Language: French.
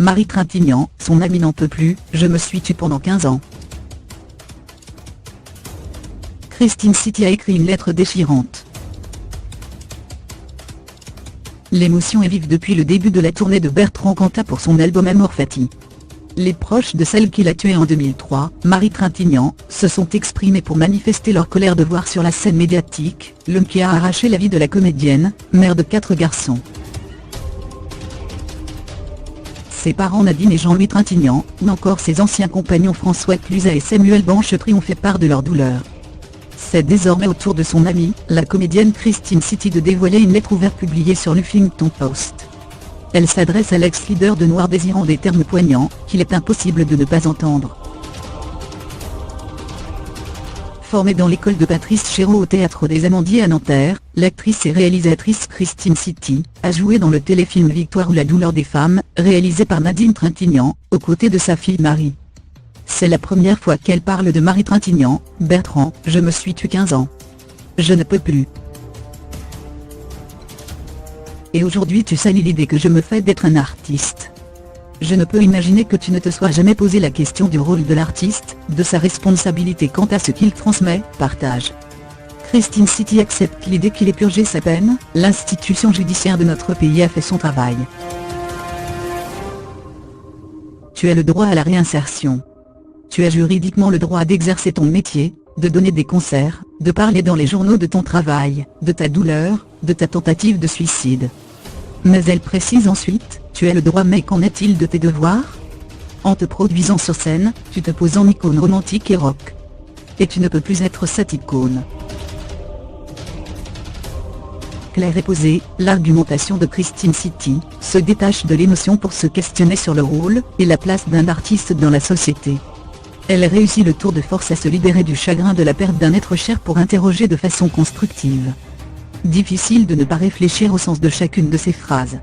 Marie Trintignant, son ami n'en peut plus, je me suis tue pendant 15 ans. Christine Citti a écrit une lettre déchirante. L'émotion est vive depuis le début de la tournée de Bertrand Cantat pour son album Amour Fati. Les proches de celle qui l'a tuée en 2003, Marie Trintignant, se sont exprimés pour manifester leur colère de voir sur la scène médiatique l'homme qui a arraché la vie de la comédienne, mère de 4 garçons. Ses parents Nadine et Jean-Louis Trintignant, ou encore ses anciens compagnons François Cluzet et Samuel Bancheprix ont fait part de leur douleur. C'est désormais au tour de son amie, la comédienne Christine Citti de dévoiler une lettre ouverte publiée sur l'Huffington Post. Elle s'adresse à l'ex-leader de Noir désirant des termes poignants, qu'il est impossible de ne pas entendre. Formée dans l'école de Patrice Chéreau au Théâtre des Amandiers à Nanterre, l'actrice et réalisatrice Christine Citti a joué dans le téléfilm Victoire ou la douleur des femmes, réalisé par Nadine Trintignant, aux côtés de sa fille Marie. C'est la première fois qu'elle parle de Marie Trintignant. Bertrand, je me suis tue 15 ans. Je ne peux plus. Et aujourd'hui tu salis l'idée que je me fais d'être un artiste. Je ne peux imaginer que tu ne te sois jamais posé la question du rôle de l'artiste, de sa responsabilité quant à ce qu'il transmet, partage. Christine Citti accepte l'idée qu'il ait purgé sa peine, l'institution judiciaire de notre pays a fait son travail. Tu as le droit à la réinsertion. Tu as juridiquement le droit d'exercer ton métier, de donner des concerts, de parler dans les journaux de ton travail, de ta douleur, de ta tentative de suicide. Mais elle précise ensuite, tu as le droit, mais qu'en est-il de tes devoirs? En te produisant sur scène, tu te poses en icône romantique et rock. Et tu ne peux plus être cette icône. Claire et posée, l'argumentation de Christine Citti se détache de l'émotion pour se questionner sur le rôle et la place d'un artiste dans la société. Elle réussit le tour de force à se libérer du chagrin de la perte d'un être cher pour interroger de façon constructive. Difficile de ne pas réfléchir au sens de chacune de ces phrases.